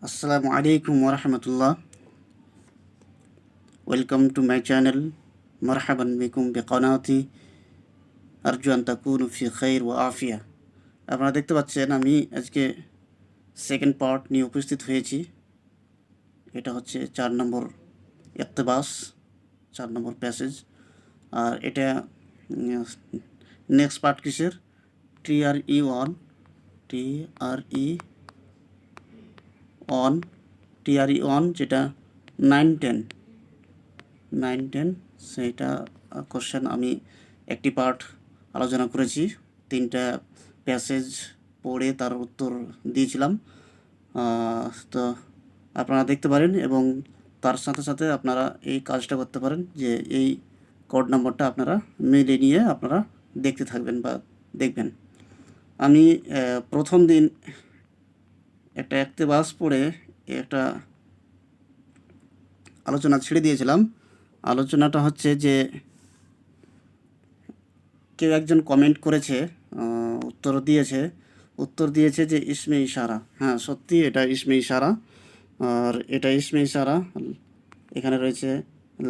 Assalamu alaikum wa rahmatullah. Welcome to my channel. Marhaban bikum biqanati. Arju an takunu fi khair wa afiya. আপনারা দেখতে পাচ্ছেন আমি আজকে second part নিয়ে উপস্থিত হয়েছি। এটা হচ্ছে 4 নম্বর ইকতিবাস, 4 নম্বর প্যাসেজ। আর এটা নেক্সট পার্ট কিসের? TRE1 TRE1 যেটা 9-10 সেটা কোশ্চেন আমি একটি পার্ট আলোচনা করেছি, 3টা প্যাসেজ পড়ে তার উত্তর দিয়েছিলাম। তো আপনারা দেখতে পারেন এবং তার সাথে সাথে আপনারা এই কাজটা করতে পারেন যে এই কোড নাম্বারটা আপনারা মেলে নিয়ে আপনারা দেখতে থাকবেন বা দেখবেন। আমি প্রথম দিন একটা ইকতিবাস পড়ে একটা আলোচনা ছেড়ে দিয়েছিলাম। আলোচনাটা হচ্ছে যে কেউ একজন কমেন্ট করেছে, উত্তর দিয়েছে যে ইসমে ইশারা। হ্যাঁ, সত্যি এটা ইসমে ইশারা। আর এটা ইসমে ইশারা এখানে রয়েছে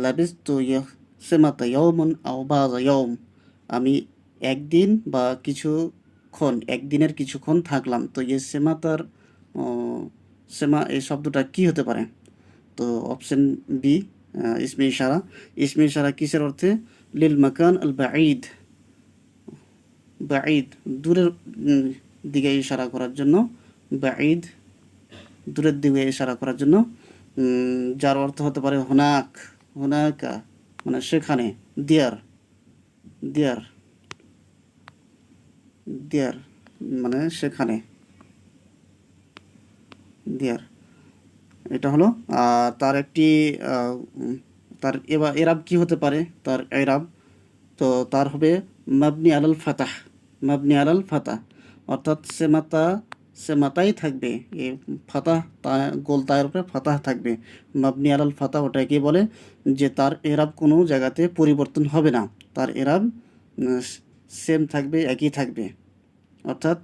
লাবিস্তু ইয়াসমাতা ইয়াউমান আও বাযা ইয়াউম, আমি একদিন বা কিছুক্ষণ, একদিনের কিছুক্ষণ থাকলাম। তো সেমাতার সেমা এই শব্দটা কি হতে পারে? তো অপশন বি ইসমে ইশারা। ইসমে ইশারা কিসের অর্থে? লিল মাকান আল বাঈদ, বাঈদ দূরের দিকে ইশারা করার জন্য, বাঈদ দূরের দিকে ইশারা করার জন্য, যার অর্থ হতে পারে হুনাক, হুনাকা মানে সেখানে, দিয়ার, দিয়ার, দিয়ার মানে সেখানে, দিয়ার। এটা হলো তার একটি তার এরাব কি হতে পারে? তার এরাব তো তার হবে মাবনি আলাল ফাতাহ, মাবনি আলাল ফাতাহ, অর্থাৎ সে মাতাই থাকবে, এই ফাতাহ গোল তায়ের উপরে ফাতাহ থাকবে, মাবনি আলাল ফাতাহ। ওটাকে বলে যে তার এরাব কোনো জায়গাতে পরিবর্তন হবে না, তার এরাব সেম থাকবে, একই থাকবে, অর্থাৎ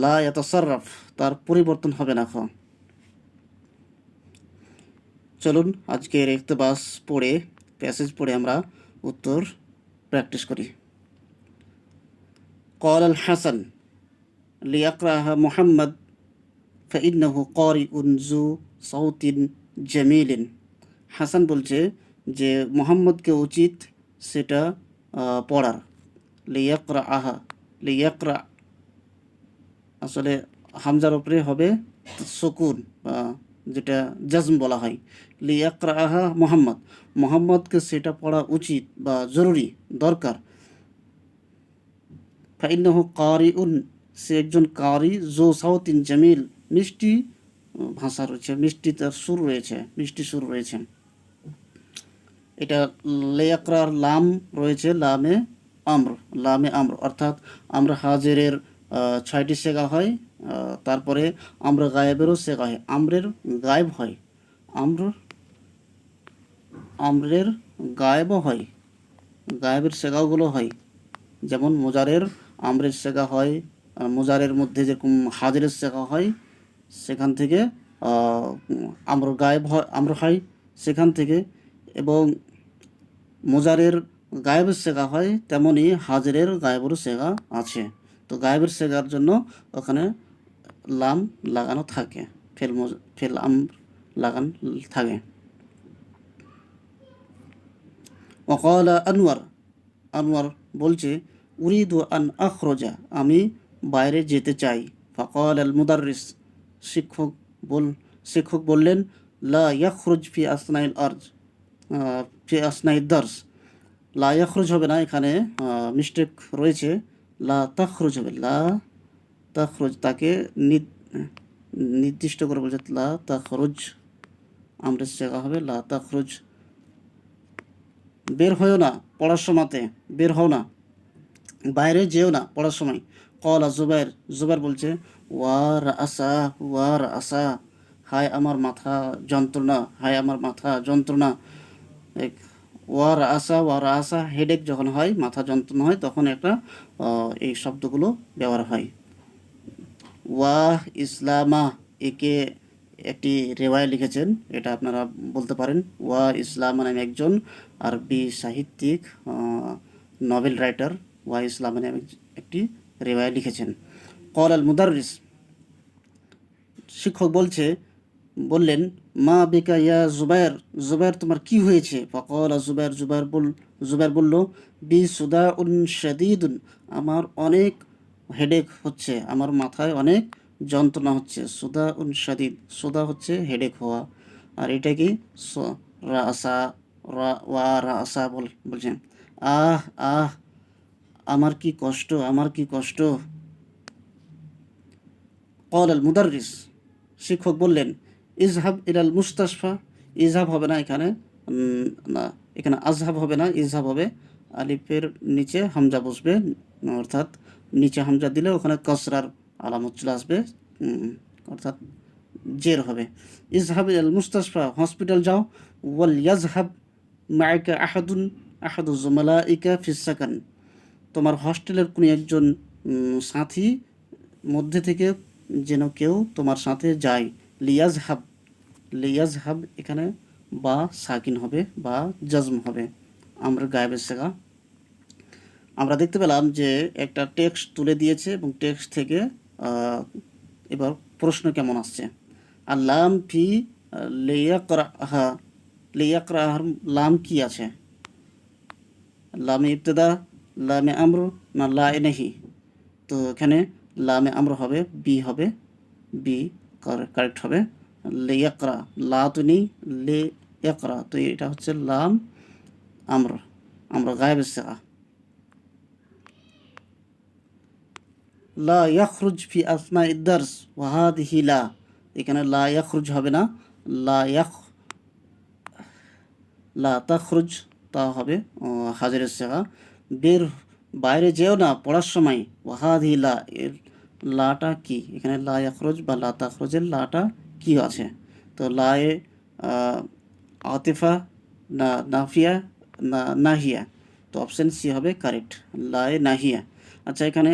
লা ইয়াতাসাররাফ, তার পরিবর্তন হবে না। চলুন আজকের ইকতিবাস পড়ে, প্যাসেজ পড়ে আমরা উত্তর প্র্যাকটিস করি। قال الحسن ليقرأها محمد فإنه قارئ ذو صوت جميل। হাসান বলছে যে মোহাম্মদকে উচিত সেটা পড়ার। লিয়াকরাআহা, লিয়াকরা আসলে হামজার উপরে হবে সুকুন, যেটা জাজম বলা হয়। লিয়াকরাআহা মোহাম্মদ, মোহাম্মদকে সেটা পড়া উচিত বা জরুরি, দরকার। ফাইন্নাহু কারিউন, সে একজন কারি, জো সাউতিন জামিল, মিষ্টি ভাষা রয়েছে, মিষ্টি তার সুর রয়েছে, মিষ্টি সুর রয়েছে। এটা লিয়াকরার লাম রয়েছে, লামে আমর, লামে আমর, অর্থাৎ আমরা হাজিরের 6টি সেগা হয়, তারপরে আমরা গায়েবেরও সেগা হয়, আমরের গায়েব হয়, আমরের গায়েবও হয়, গায়েবের সেগাগুলো হয়। যেমন মোজারের আমরের সেগা হয়, মোজারের মধ্যে যেরকম হাজিরের সেগা হয়, সেখান থেকে আমর গায়েব হয়, আমর হয় সেখান থেকে, এবং মোজারের গায়েবের সেগা হয়, তেমনই হাজিরের গায়েবেরও সেগা আছে। তো গায়েবের সেগার জন্য ওখানে লাম লাগানো থাকে, ফেল আমর লাগান থাকে। ওয়াকালা আনোয়ার, আনোয়ার বলছে উরিদু আন আখরজা, আমি বাইরে যেতে চাই। ফাকাল আল মুদাররিস, শিক্ষক বললেন লা ইয়াখরুজ ফি আসনাইল আরজ, ফি আসনাইদ দার্স। লা ইয়াখরুজ হবে না, এখানে মিস্টেক রয়েছে, লা তাখরুজ হবে, লা তাখরুজ, তাকে নির্দিষ্ট করে বলছে, লা তাখরুজ, আমরের জায়গা হবে লা তাখরুজ, বের হয়েও না পড়ার সময়তে, বের হও না, বাইরে যেও না পড়ার সময়। কলা জুবাইর, জুবাইর বলছে ওয়ার আসা, ওয়ার আসা, হায় আমার মাথা যন্ত্রণা, হায় আমার মাথা যন্ত্রণা। ওয়ার আসা হেডেক যখন হয়, মাথা যন্ত্রণা হয়, তখন একটা এই শব্দগুলো ব্যবহার হয়। ওয়াহ ইসলামা, একে একটি রেওয়ায় লিখেছেন, এটা আপনারা বলতে পারেন। ওয়া ইসলাম নামে একজন আরবি সাহিত্যিক, নভেল রাইটার ওয়া ইসলাম নামে একটি রেওয়ায় লিখেছেন। কল আল মুদাররিস, শিক্ষক বললেন, মা বিকা ইয়া জুবাইর, জুবাইর তোমার কি হয়েছে? ফকল জুবাইর, জুবাইর বলল, বি সুদা উন শাদীদুন, আমার অনেক হেডেক হচ্ছে, আমার মাথায় অনেক যন্ত্রণা হচ্ছে। সুদা উন শাদীদ, সুদা হচ্ছে হেডেক হওয়া, আর এটা কি রাসা, ওয়া রাসা বলছেন। আহ আহ আমার কি কষ্ট, আমার কি কষ্ট। কল আল মুদাররিস, শিক্ষক বললেন, ইজহাব ইলাল মুস্তাশফা, ইজহাব হবে না এখানে, না এখানে আজহাব হবে না, ইজহাব হবে। আলিফের নিচে হামজা বসবে, অর্থাৎ নিচে হামজা দিলে ওখানে কসরার আলামত চলে আসবে, অর্থাৎ জের হবে। ইজহাব ইলাল মুস্তাশফা, হসপিটাল যাও। ওয়াল ইয়াজহাব মাইকা আহাদুন, আহাদু জুমালাইকা ফিস সাকান, তোমার হস্টেলের কোনো একজন সাথী মধ্যে থেকে যেন কেউ তোমার সাথে যায়। লিয়াজহাব, লিয়াজহাব এখানে বা সাকিন হবে বা জজম হবে, আমরা গায়েবের সেগা। আমরা দেখতে পেলাম যে একটা টেক্সট তুলে দিয়েছে এবং টেক্সট থেকে এবার প্রশ্ন কেমন আসছে। আর লাম ফি লিয়াকরাহা, লিয়াকরাহার লাম কি আছে? লামে ইবতেদা, লামে আমর, না লা এ নাহি? তো এখানে লামে আমর হবে, বি হবে, বি কারেক্ট হবে। লে ইয়াকরা, লা তো নেই, লে ইয়াকরা, তো এটা হচ্ছে লাম আমর, আমরা গায়েবের সিগা। লা ইয়াখরুজ ফি আসমা ইদ্দার্স ওয়া হাদিহি লা, এখানে লা ইয়াখরুজ হবে না, লা ইয়াখ, লা তাখরুজ, তা হবে হাজিরের সিগা। বের, বাইরে যেও না পড়ার সময়। ওয়া হাদিহি লা, এর লাটা কি? এখানে লা ইয়াখরুজ বা লা তাখরুজের লাটা কি আছে? তো লা এ আতিফা, না নাফিয়া, না নাহিয়া? তো অপশন সি হবে কারেক্ট, লা এ নাহিয়া। আচ্ছা, এখানে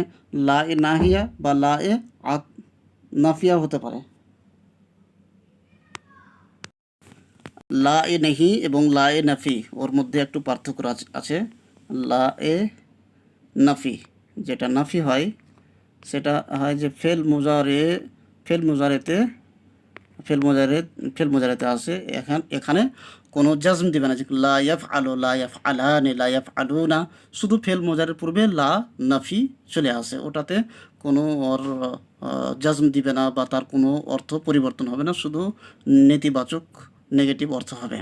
লা এ নাহিয়া বা লা এ নাফিয়া হতে পারে। লা এ নাহি এবং লা এ নাফি, ওর মধ্যে একটু পার্থক্য আছে। লা এ নাফি, যেটা নাফি হয় সেটা হয় যে ফেল মুজারেতে, ফেল মুজারেতে আছে। এখানে কোনো জাজম দিবে না, যে লা ইয়াফ আলো, লা ইয়াফ আলানে, লা ইয়াফ আলু না, শুধু ফেল মুজারের পূর্বে লা নাফি চলে আসে, ওটাতে কোনো ওর জাজম দিবে না বা তার কোনো অর্থ পরিবর্তন হবে না, শুধু নেতিবাচক, নেগেটিভ অর্থ হবে।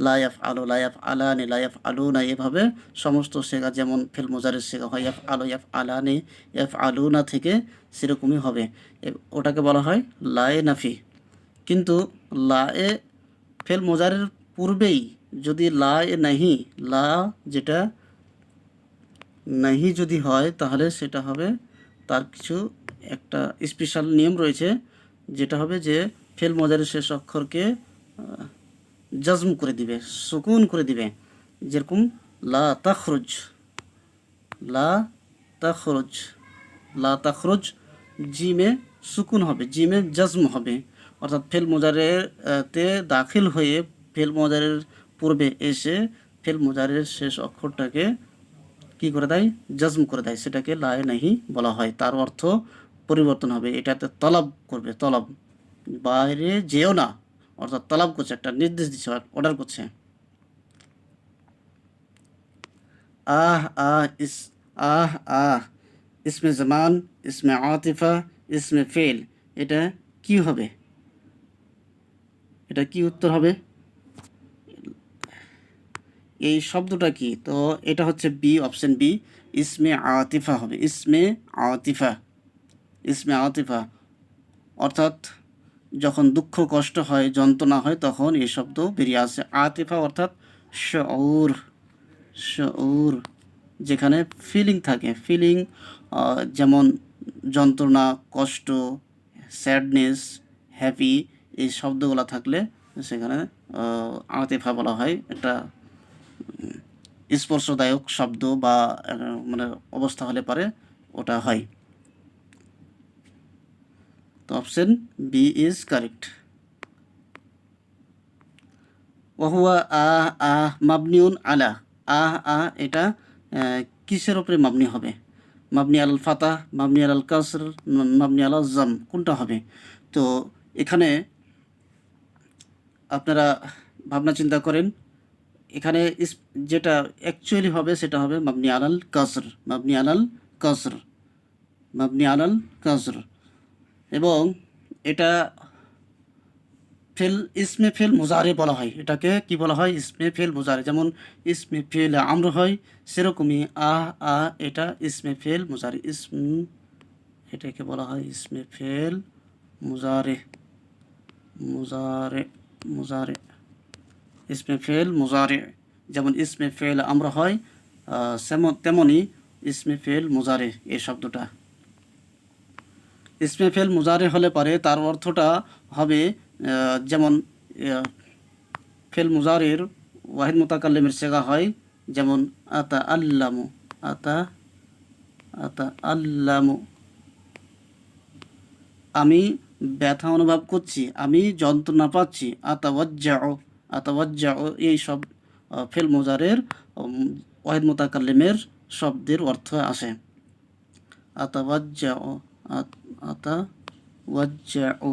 লা ইয়াফ আলো, লা ইয়াফ আলানে, লা ইয়াফ আলু না, এভাবে সমস্ত সেগা যেমন ফেল মুজারের সেগা হয় ইয়াফ আলো, ইয়াফ আলানে, ইয়াফ আলু না থেকে, সেরকমই হবে। ওটাকে বলা হয় লায়ে নাফি। কিন্তু লা এ ফেল মোজারের পূর্বেই যদি লা এ নাহি, লা যেটা নাহি যদি হয়, তাহলে সেটা হবে, তার কিছু একটা স্পেশাল নিয়ম রয়েছে, যেটা হবে যে ফেল মোজারের শেষ অক্ষরকে জজম করে দিবে, সুকুন করে দিবে। যেরকম লা তাখরুজ, লা তাখরুজ, লা তাখরুজ, জিমে সুকুন হবে, জিমে জজম হবে, অর্থাৎ ফেল মোজারের তে দাখিল হয়ে ফেল মোজারের পূর্বে এসে ফেল মোজারের শেষ অক্ষরটাকে কি করে দেয়? জজম করে দেয়, সেটাকে লায়ে নাহি বলা হয়। তার অর্থ পরিবর্তন হবে, এটাতে তলব করবে, তলব, বাইরে যেও না, অর্থাৎ তলব করছে, একটা নির্দেশ দিচ্ছে, অর্ডার করছে। আহ আহ ইস, আহ আহ, ইসমে জামান, ইসমে আতিফা, ইসমে ফেল, এটা কি হবে? এটা কি উত্তর হবে? এই শব্দটা কি? তো এটা হচ্ছে বি, অপশন বি, ইসমে আতিফা হবে, ইসমে আতিফা, ইসমে আতিফা, অর্থাৎ যখন দুঃখ কষ্ট হয়, যন্ত্রণা হয়, তখন এই শব্দ বেরিয়ে আসে। আতিফা অর্থাৎ শউর, শউর, যেখানে ফিলিং থাকে, ফিলিং, যেমন যন্ত্রণা, কষ্ট, স্যাডনেস, হ্যাপি, এই শব্দগুলো থাকলে সেখানে আতিফা বলা হয়। একটা স্পর্শদায়ক শব্দ বা মানে অবস্থা হলে পারে ওটা হয়। তো অপশন বি ইজ কারেক্ট। ওহুয়া মাবনিউন আলা, এটা কিসের উপরে মাবনি হবে? মাবনি আল ফাতাহ, মাবনি আল কাসর, মাবনি আল জাম, কোনটা হবে? তো এখানে আপনারা ভাবনা চিন্তা করেন। এখানে যেটা অ্যাকচুয়ালি হবে সেটা হবে মাবনি আলাল কাসর, মাবনি আলাল কাসর, মাবনি আলাল কাসর। এবং এটা ফেল ইসমে ফেল মুজারে বলা হয়, এটাকে কি বলা হয়? ইসমে ফেল মুজারে। যেমন ইসমে ফেল আমর হয়, সেরকমই এটা ইসমে ফেল মুজারে, এটাকে বলা হয় ইসমে ফেল মুজারে, মুজারে, মুজারে, ইসমে ফেল মুজারে। যেমন ইসমে ফেল আমর হয়, তেমনই ইসমে ফেল মুজারে এই শব্দটা। ইসমে ফেল মুজারে হলে পারে তার অর্থটা হবে যেমন ফেল মুজারের ওয়াহিদ মুতাকাল্লিমের সেগা হয়, যেমন আতা আল্লামু, আতা আল্লামু, আমি ব্যথা অনুভব করছি, আমি যন্ত্রণা পাচ্ছি। আতাওয়াজ্জাউ, এই সব ফেল মুজারের ওয়াহিদ মুতাকাল্লিমের শব্দের অর্থ আসে। আতাওয়াজ্জাউ, আতাওয়াজ্জাউ,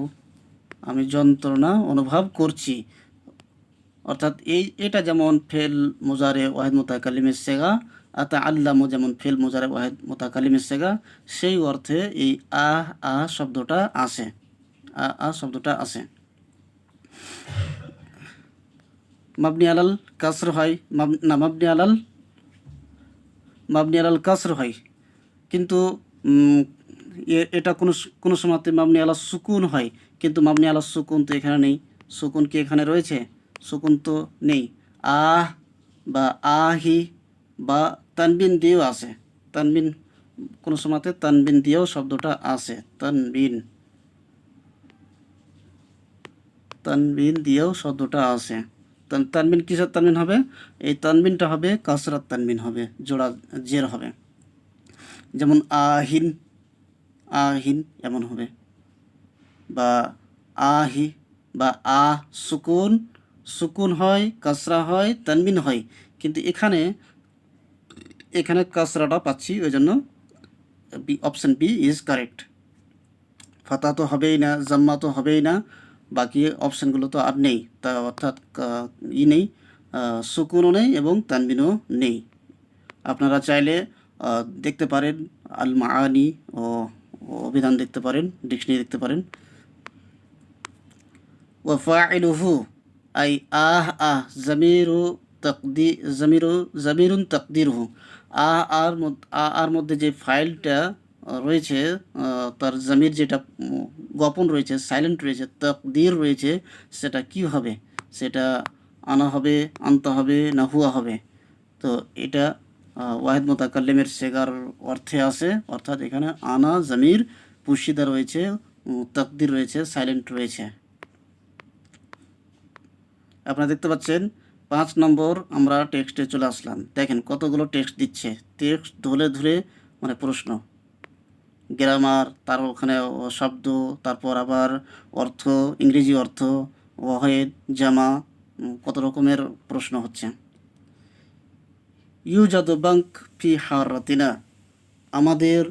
আমি যন্ত্রণা অনুভব করছি। অর্থাৎ এটা যেমন ফেল মুজারে ওয়াহিদ মুতাকাল্লিমের সেগা, আল্লামু যেমন ফেল মুজারে ওয়াহিদ মুতাকাল্লিমের সেগা, সেই অর্থে এই শব্দটা আসে, শব্দটা আসে। মাবনি আলাল কাসর হয়, মাবনি আলাল কাসর হয়, কিন্তু এটা কোনো সময়তে মাবনি আলা সুকুন হয়, কিন্তু মাবনি আলা সুকুন তো এখানে নেই। সুকুন কি এখানে রয়েছে? সুকুন তো নেই। বা আহি বা তানবিন দিয়েও আসে, তানবিন কোনো সময়তে তানবিন দিয়েও শব্দটা আসে, তানবিন দিয়েও শব্দটা আসে। তানবিন কিসের তানবিন হবে? এই তানবিনটা হবে কাসরাত তানবিন হবে, জোড়া জের হবে। যেমন আহিন, এমন হবে, বা আহি, বা সুকুন হয়, কাসরা হয়, তানবিন হয়, কিন্তু এখানে কাসরাটা পাচ্ছি, ওই জন্য অপশন বি ইজ কারেক্ট। ফাতা তো হবেই না, জাম্মা তো হবেই না, বাকি অপশানগুলো তো আর নেই, তা অর্থাৎ নেই, সুকুনও নেই এবং তানবিনও নেই। আপনারা চাইলে দেখতে পারেন আল মাআনি ও অভিধান দেখতে পারেন, ডিকশনারি দেখতে পারেন। ওয়া ফাইলুহু আই জামিরুন তাকদিরুহু, আর মধ্যে যে ফাইলটা রয়েছে, তার জামির যেটা গোপন রয়েছে, সাইলেন্ট রয়েছে, তাকদির রয়েছে, সেটা কি হবে? সেটা আনা হবে, আনতে হবে, না হুয়া হবে? তো এটা ওয়াহিদ মুতাকাল্লিমের সেগার অর্থে আছে, অর্থাৎ এখানে আনা জামির পুশিদা রয়েছে, তাকদির রয়েছে, সাইলেন্ট রয়েছে। আপনারা দেখতে পাচ্ছেন 5 নম্বর আমরা টেক্সটে চলে আসলাম। দেখেন কতগুলো টেক্সট দিচ্ছে, টেক্সট ধরে ধরে মানে প্রশ্ন, গ্রামার, তার ওখানে শব্দ, তারপর আবার অর্থ, ইংরেজি অর্থ, ওয়াহেদ, জামা, কত রকমের প্রশ্ন হচ্ছে। ইউজাদু বাঙ্ক ফি হারাতিনা, আমাদের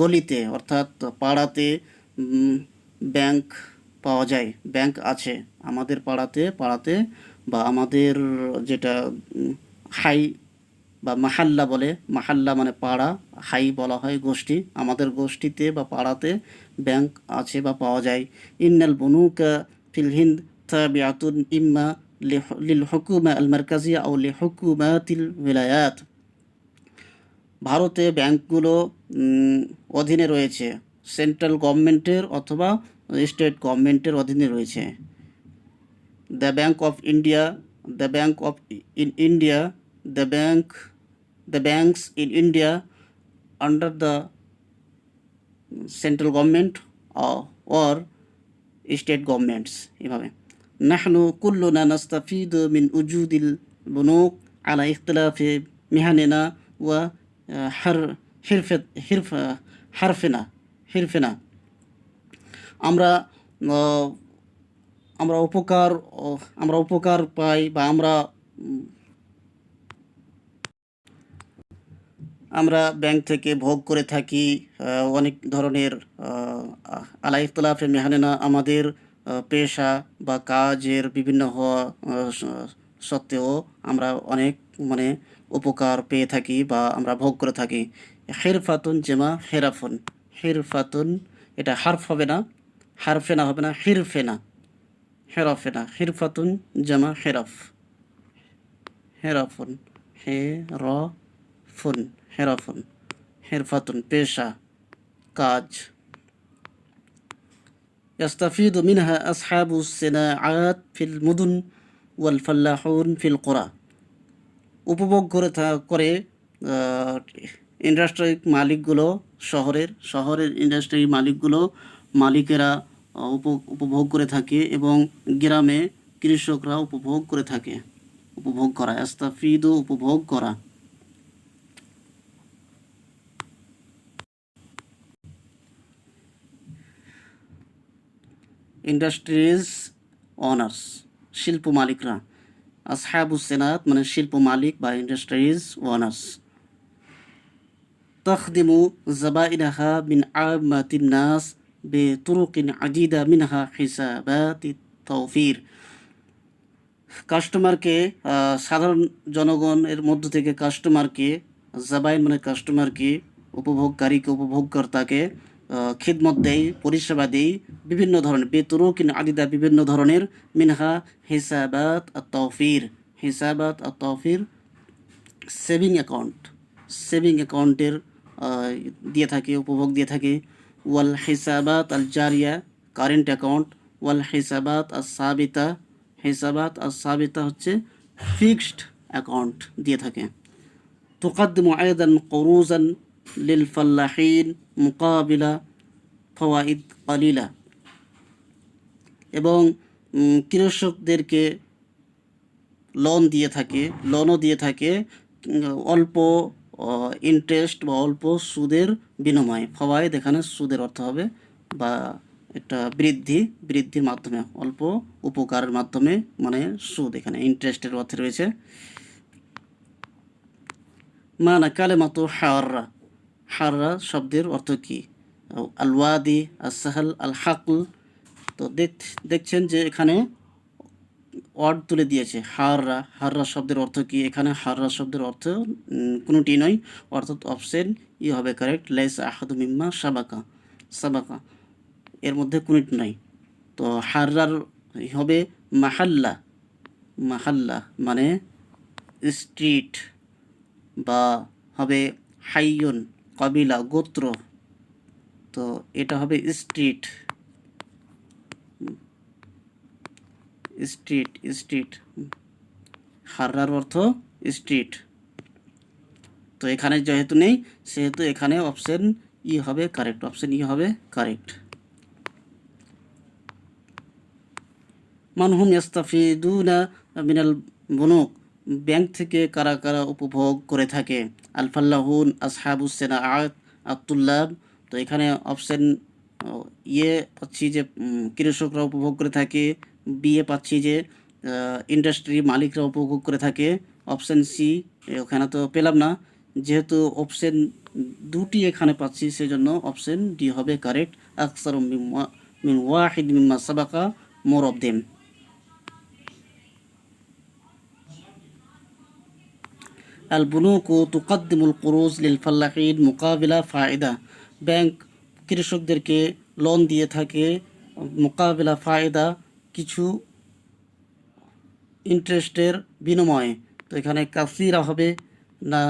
গলিতে অর্থাৎ পাড়াতে ব্যাংক পাওয়া যায়, ব্যাংক আছে আমাদের পাড়াতে, বা আমাদের যেটা হাই বা মাহাল্লা বলে, মাহাল্লা মানে পাড়া, হাই বলা হয় গোষ্ঠী, আমাদের গোষ্ঠীতে বা পাড়াতে ব্যাংক আছে বা পাওয়া যায়। ইন্নাল বুনুকা ফিল হিন্দ তাবিআতুন ইম্মা লিল হুকুমা আল মারকাজিয়া আও লি হুকুমাতিল ওয়ালায়াত, ভারতে ব্যাংকগুলো অধীনে রয়েছে, সেন্ট্রাল গভর্নমেন্টের অথবা স্টেট গভর্নমেন্টের অধীনে রয়েছে। The bank of India, the bank of in India, the banks in India under the central government or state governments, এভাবে। নাহনু কুল্লুনা নাস্তাফিদু মিন উজুদিল বুনুক আলা ইখতিলাফি মিহানিনা ওয়া হারফিনা, আমরা আমরা উপকার আমরা উপকার পাই বা আমরা ব্যাংক থেকে ভোগ করে থাকি অনেক ধরনের আলা ইখতিলাফে মেহানেনা আমাদের পেশা বা কাজের বিভিন্ন হওয়া সত্ত্বেও আমরা অনেক মানে উপকার পেয়ে থাকি বা আমরা ভোগ করে থাকি। হিরফাতুন জেমা হেরাফুন, হিরফাতুন এটা হারফ হবে না, হারফেনা হবে না, হিরফেনা, হেরাফেনা, হিরফাতুন জেমা হেরাফ, হেরাফুন, হেরাফুন, হেরাফুন, হেরফাতুন পেশা, কাজ। يستفيد منها أصحاب الصناعات في المدن والفلاحون في القرى। উপভোগ করে ইন্ডাস্ট্রির মালিকগুলো, শহরের ইন্ডাস্ট্রির মালিকেরা উপভোগ করে থাকে এবং গ্রামে কৃষকরা উপভোগ করে থাকে। উপভোগ করা, ইস্তাফিদু উপভোগ করা। ইন্ডাস্ট্রিজ অনার্স শিল্প মালিকরা, আসহাবুস সেনাত মানে শিল্প মালিক বা ইন্ডাস্ট্রিজ ওনার্স। তখদিমু জাবাইনাহা মিন আমাতিন নাস বেতুরুকিন আদিদা মিনহা হিসাবাতি তৌফির। কাস্টমারকে সাধারণ জনগণের মধ্য থেকে কাস্টমারকে, জাবাইন মানে কাস্টমারকে, উপভোগকর্তাকে খিদমত দেয়, পরিষেবা দেয় বিভিন্ন ধরনের, বেতুরুকিন আদিদা বিভিন্ন ধরনের, মিনহা হিসাবাত আর তৌফির, হিসাবাত আর তৌফির সেভিং অ্যাকাউন্টের দিয়ে থাকে, উপভোগ দিয়ে থাকে। ওয়াল হিসাবাত আল জারিয়া কারেন্ট অ্যাকাউন্ট, ওয়াল হিসাবাত আর সাবিতা, হিসাবাত আর সাবিতা হচ্ছে ফিক্সড অ্যাকাউন্ট দিয়ে থাকে। তুকাদ্দিমু আয়দান কুরুজান লিল ফাল্লাহিন মুকাবিলা ফওয়াইদ কালিলা। এবং কৃষকদেরকে লোনও দিয়ে থাকে অল্প ইন্টারেস্ট বা অল্প সুদের বিনিময়ে। ফওয়াইদ এখানে সুদের অর্থ হবে বা একটা বৃদ্ধির মাধ্যমে, অল্প উপকারের মাধ্যমে মানে সুদ, এখানে ইন্টারেস্টের অর্থে রয়েছে। মানা কালেমাতু হাররা, হাররা শব্দের অর্থ কি? আল ওয়াদি, আল সাহাল, আল হাকল। তো দেখছেন যে এখানে ওয়ার্ড তুলে দিয়েছে হাররা শব্দের অর্থ কি? এখানে হাররা শব্দের অর্থ কোনোটি নয়, অর্থাৎ অপশন ই হবে কারেক্ট। লাইসা আহাদু মিম্মা সাবাকা, এর মধ্যে কোনোটি নয়। তো হাররার হবে মাহাল্লা মানে স্ট্রিট, বা হবে হাইয়ুন কবিলা গোত্র। তো এটা হবে স্ট্রিট, হাররার অর্থ স্ট্রিট। তো এখানে যেহেতু নেই সেহেতু এখানে অপশন ই হবে কারেক্ট, অপশন ই হবে কারেক্ট। মানহুম ইস্তাফিদুনা মিনাল বুনুক, ব্যাংক থেকে কারা কারা উপভোগ করে থাকে? আল ফাল্লাহুন, আসহাবুস সিনাআত, আত-তুল্লাব। তো এখানে অপশন ইয়ে পাচ্ছি যে কৃষকরা উপভোগ করে থাকে, বিয়ে পাচ্ছি যে ইন্ডাস্ট্রি মালিকরা উপভোগ করে থাকে। অপশন সি ওখানে তো পেলাম না, যেহেতু অপশন দুটি এখানে পাচ্ছি সেজন্য অপশন ডি হবে কারেক্ট। আকসারু মিন ওয়াহিদ মিম্মা সাবাকা, মোর অফ দেম। আল বুনুকু তুকাদ্দিমুল কুরুজ লিল ফাল্লাহিন মুকাবিলা ফায়দা, ব্যাংক কৃষকদেরকে লোন দিয়ে থাকে মুকাবিলা ফায়দা কিছু ইন্টারেস্টের বিনিময়ে। তো এখানে কাসিরা হবে না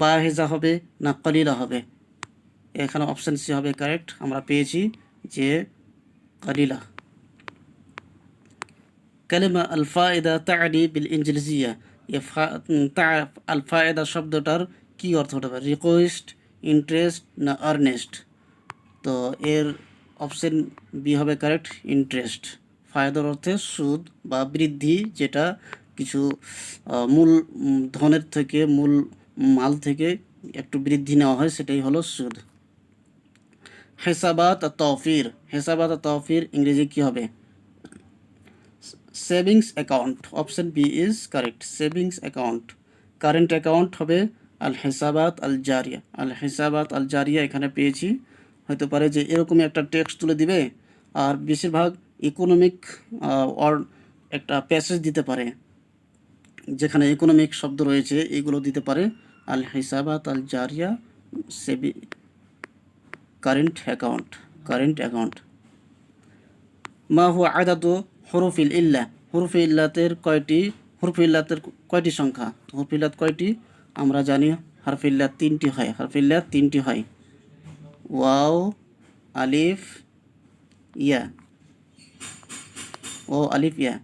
বাহেজা হবে না কলিলা হবে? এখানে অপশান সি হবে কারেক্ট, আমরা পেয়েছি যে কলিলা। কালিমা আল ফায়দা তা'নি বিল ইংরেজিয়া, আল ফায়দা শব্দটার কি অর্থ হতে পারে? রিকোয়েস্ট, ইন্টারেস্ট না আর্নেস্ট? তো এর অপশন বি হবে কারেক্ট, ইন্টারেস্ট। ফায়দার অর্থে সুদ বা বৃদ্ধি, যেটা কিছু মূল ধনের থেকে, মূল মাল থেকে একটু বৃদ্ধি নেওয়া হয়, সেটাই হলো সুদ। হেসাবাত তৌফির, হেসাবাত তৌফির ইংরেজি কি হবে? Savings account. Option B is correct, savings account. Current account হবে আল হেসাবাত আল জারিয়া। আল হেসাবাত আল জারিয়া এখানে পেয়েছি, হতে পারে যে এরকমই একটা টেক্সট তুলে দিবে, আর বেশিরভাগ ইকোনমিক অর একটা প্যাসেজ দিতে পারে, যেখানে ইকোনমিক শব্দ রয়েছে এগুলো দিতে পারে। আল হিসাবাত আল জারিয়া, Sevi, current account, current account. মা হুয়া আদাদু হরুফিল ইল্লা, হরুফি ইল্লাতের কয়টি, হরফি ইল্লাতের কয়টি সংখ্যা? হরফি ইল্লাত কয়টি? আমরা জানি হারফি ইল্লাত তিনটি হয়, হারফি ইল্লাত তিনটি হয়, ওয়াও, আলিফ, ইয়া, ও আলিফ ইয়া।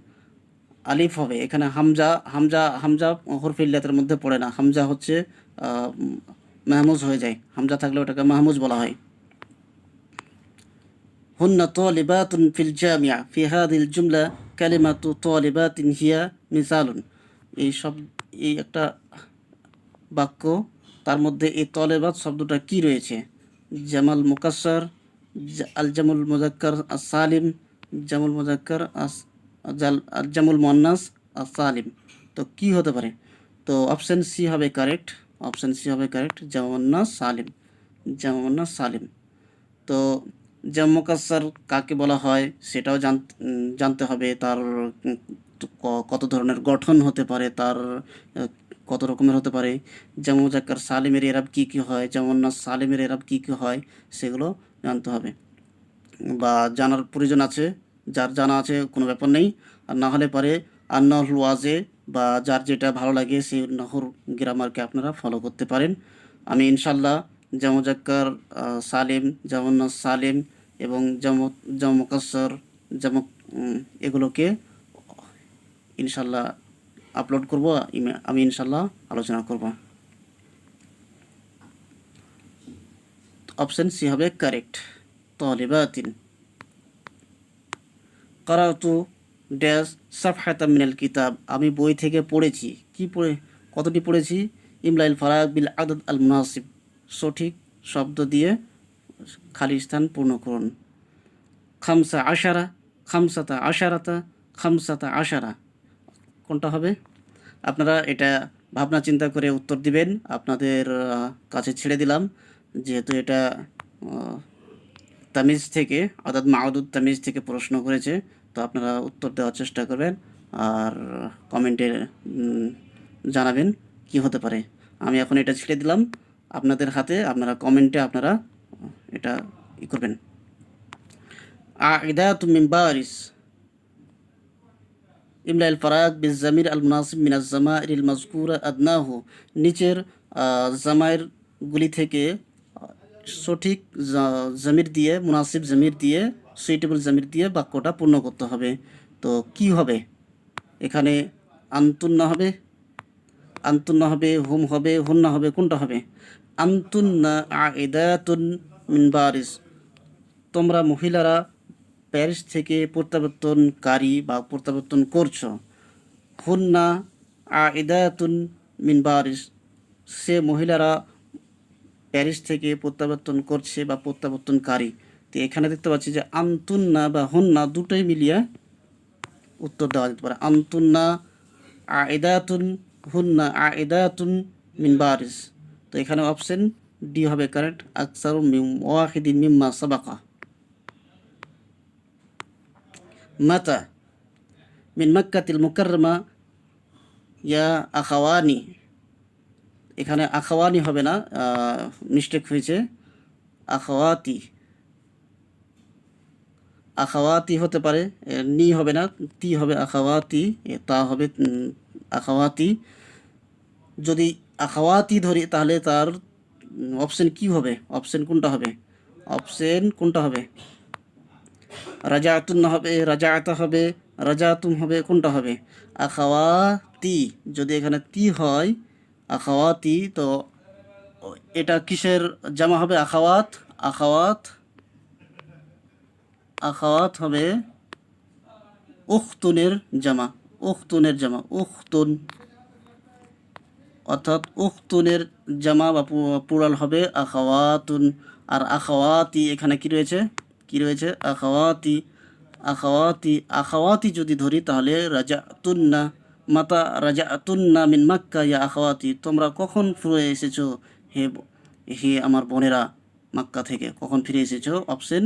আলিফ হবে এখানে, হামজা, হামজা, হামজা হরফে ইল্লাতের মধ্যে পড়ে না, হামজা হচ্ছে মাহমুজ হয়ে যায়, হামজা থাকলে ওটাকে মাহমুজ বলা হয়। হুন্না তালিবাতুন ফিল জামিয়া, ফি হাদিল জুমলা কালিমাতু তালিবাতিন হিয়া মিসালুন। এই সব, এই একটা বাক্য, তার মধ্যে এই তলেবাত শব্দটা কি রয়েছে? জামাল মুকাসসার, আল জামুল মুজাক্কার আস সালিম, জামুল মুজাক্কার আস জামুল মুয়ান্নাস আস সালিম। তো কি হতে পারে? তো অপশন সি হবে কারেক্ট, অপশন সি হবে কারেক্ট, জামুন্নাস সালিম, জামুন্নাস সালিম। তো জাম মুকাসসার কাকে বলা হয় সেটাও জানতে হবে, তার কত ধরনের গঠন হতে পারে, তার কত রকমের হতে পারে। জামু মুজাক্কার সালিমের এরাব কী কী হয়, জামুন্নাস সালিমের এরাব কী কী হয়, সেগুলো জানতে হবে বা জানার প্রয়োজন আছে। যার জানা আছে কোনো ব্যাপার নেই, আর না হলে পারে আন্নাহুল ওয়াজে বা যার যেটা ভালো লাগে সেই নাহুর গ্রামারকে আপনারা ফলো করতে পারেন। আমি ইনশাল্লাহ জামু মুজাক্কার সালিম, জামুন্নাস সালিম এবং জামু মুকাসসার, জামু এগুলোকে ইনশাল্লাহ আপলোড করব, আমি ইনশাল্লাহ আলোচনা করব। অপশন সি হবে কারেক্ট, তালিবাতিন। কারাতু ড্যাশ সাফহাতা মিনাল কিতাব, আমি বই থেকে পড়েছি, কি পড়ে, কতটি পড়েছি? ইমলাইল ফারাক বিল আদাদ আল মুনাসিব, সঠিক শব্দ দিয়ে খালি স্থান পূর্ণ করুন। খামসা আশারা, খামসাতা আশারাতা, খামসাতা আশারা, কোনটা হবে? আপনারা এটা ভাবনা চিন্তা করে উত্তর দিবেন, আপনাদের কাছে ছেড়ে দিলাম, যেহেতু এটা তামিজ থেকে, অর্থাৎ মাউদুদ তামিজ থেকে প্রশ্ন করেছে, তো আপনারা উত্তর দেওয়ার চেষ্টা করবেন আর কমেন্টে জানাবেন কি হতে পারে। আমি এখন এটা ছেড়ে দিলাম আপনাদের হাতে, আপনারা কমেন্টে আপনারা এটা করবেন। আইদাতু মিন বারিস, ইমলাইল ফারাক বিজ জামির আল মুনাসিব মিনাজ জামাইরিল মাজকুরা আদনাহু, নিচের জামাইরগুলি থেকে সঠিক জামির দিয়ে, মুনাসিব জামির দিয়ে, সুইটেবল জামির দিয়ে বাক্যটা পূর্ণ করতে হবে। তো কি হবে এখানে? আন্তুন্না হবে, আন্তুন্না হবে, হুম হবে, হুন্না হবে, কোনটা হবে? আন্তুন্না আইদাতুন মিন বারিস, তোমরা মহিলারা প্যারিস থেকে প্রত্যাবর্তনকারী বা প্রত্যাবর্তন করছো। হুন্না আইদাতুন মিন বারিস, সে মহিলারা প্যারিস থেকে প্রত্যাবর্তন করছে বা প্রত্যাবর্তনকারী। তো এখানে দেখতে পাচ্ছি যে আন্তুন্না বা হুন্না দুটোই মিলিয়ে উত্তর দেওয়া যেতে পারে। আন্তুন্না আইদাতুন, হুন্না আইদাতুন মিন বারিস। তো এখানে অপশন ডি হবে কারেক্ট, আকসারু মিন ওয়াহিদিন মিম্মা সাবাকা। মাতা মিন মক্কাতিল মুকাররমা ইয়া আখাওয়ানি, এখানে আখাওয়ানি হবে না, মিস্টেক হয়েছে, আখাওয়াতি, আখাওয়াতি হতে পারে, নি হবে না, তি হবে, আখাওয়াতি, তা হবে আখাওয়াতি। যদি আখাওয়াতি ধরি তাহলে তার অপশন কি হবে? অপশন কোনটা হবে? অপশন কোনটা হবে? রাজাতুন হবে, রাজাআতা হবে, রাজাতুম হবে, কোনটা হবে? আখাওয়াতি। যদি এখানে তি হয় আখাওয়াতি, তো এটা কিসের জামা হবে? আখাওয়াত, আখাওয়াত, আখাওয়াত হবে উখতুনের জামা, উখতুনের জামা, উখতুন, অর্থাৎ উখতুনের জামা বা পুরাল হবে আখাওয়াতুন। আর আখাওয়াতি এখানে কি রয়েছে, কি রয়েছে, আখাওয়াতি, আখাওয়াতি, আখাওয়াতি যদি ধরি তাহলে রাজাতুন্না, মাতা রাজাতুন্না মিন মাক্কা ইয়া আখাওয়াতি, তোমরা কখন ফিরে এসেছো হে হে আমার বোনেরা মাক্কা থেকে, কখন ফিরে এসেছো, অপশন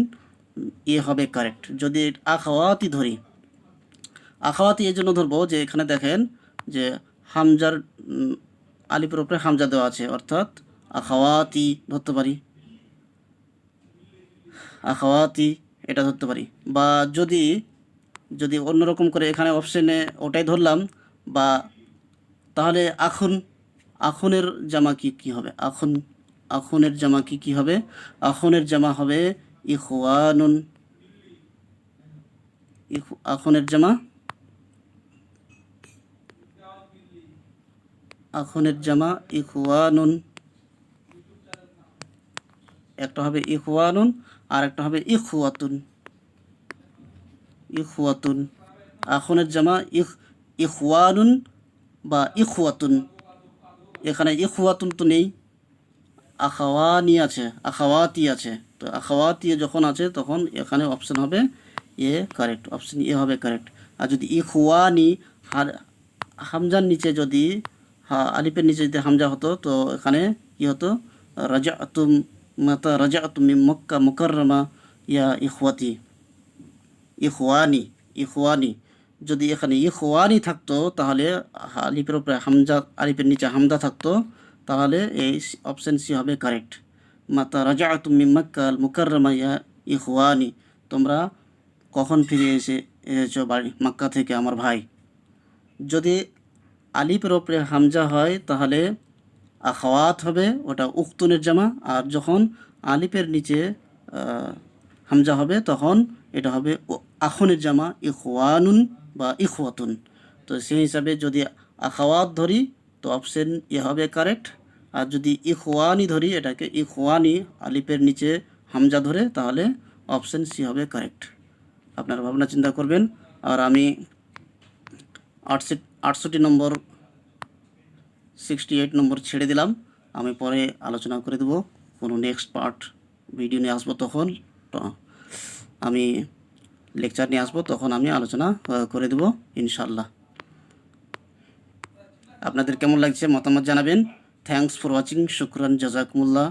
এ হবে কারেক্ট। যদি আখাওয়াতি ধরি, আখাওয়াতি এই জন্য ধরবো যে এখানে দেখেন যে হামজার আলিফের উপরে হামজা দেওয়া আছে, অর্থাৎ আখাওয়াতি ধরতে পারি, আখাওয়াতি এটা ধরতে পারি। বা যদি যদি অন্যরকম করে এখানে অপশনে ওটাই ধরলাম, বা তাহলে আখুন, আখুনের জামা কি কি হবে, আখুন, আখুনের জামা কি কি হবে, আখুনের জামা হবে ইখওয়ানুন, আখুনের জামা, আখুনের জামা ইখওয়ানুন, একটা হবে ইখওয়ানুন আর একটা হবে ইখওয়াতুন, ইখওয়াতুন, আখুনের জামা ইখওয়ানুন বা ইখওয়াতুন। এখানে ইখওয়াতুন তো নেই, আখাওয়ানি আছে, আখাওয়াতি আছে, তো আখাওয়াতি যখন আছে তখন এখানে অপশন হবে এ কারেক্ট, অপশন এ হবে কারেক্ট। আর যদি ইখওয়ানি হামজার নিচে যদি আলিফের নিচে যদি হামজা হতো তো এখানে কি হতো, রাজাতুম, মাতা রাজাতুম মিন মক্কা মুকাররমা ইয়া ইখওয়াতি, ইখওয়ানি, ইখওয়ানি, যদি এখানে ইখওয়ানি থাকতো তাহলে আলিফের উপরে হামজা, আলিফের নিচে হামজা থাকতো, তাহলে এই অপশন সি হবে কারেক্ট। মাতা রাজাতুম মিন মক্কা আল মুকাররমা ইয়া ইখওয়ানি, তোমরা কখন ফিরে এসেছো বাড়ি মক্কা থেকে আমার ভাই। যদি আলিফের উপরে হামজা হয় তাহলে আখাওয়াত হবে, ওটা উক্তুনের জামা। আর যখন আলিফের নিচে হামজা হবে তখন এটা হবে আখুনের জামা ইখওয়ানুন বা ইখওয়াতুন। তো সেই হিসাবে যদি আখাওয়াত ধরি তো অপশন এ হবে কারেক্ট, আর যদি ইখওয়ানি ধরি, এটাকে ইখওয়ানি আলিফের নিচে হামজা ধরে, তাহলে অপশন সি হবে কারেক্ট। আপনারা ভাবনা চিন্তা করবেন। আর আমি 68 নম্বর 68 নম্বর ছেড়ে দিলাম, আমি পরে আলোচনা করে দেবো, কোনো নেক্সট পার্ট ভিডিও নিয়ে আসবো, তখন আমি লেকচার নিয়ে আসবো, তখন আমি আলোচনা করে দেবো ইনশাল্লাহ। আপনাদের কেমন লাগছে মতামত জানাবেন। থ্যাংকস ফর ওয়াচিং, শুকরান, জাজাকুমুল্লাহ।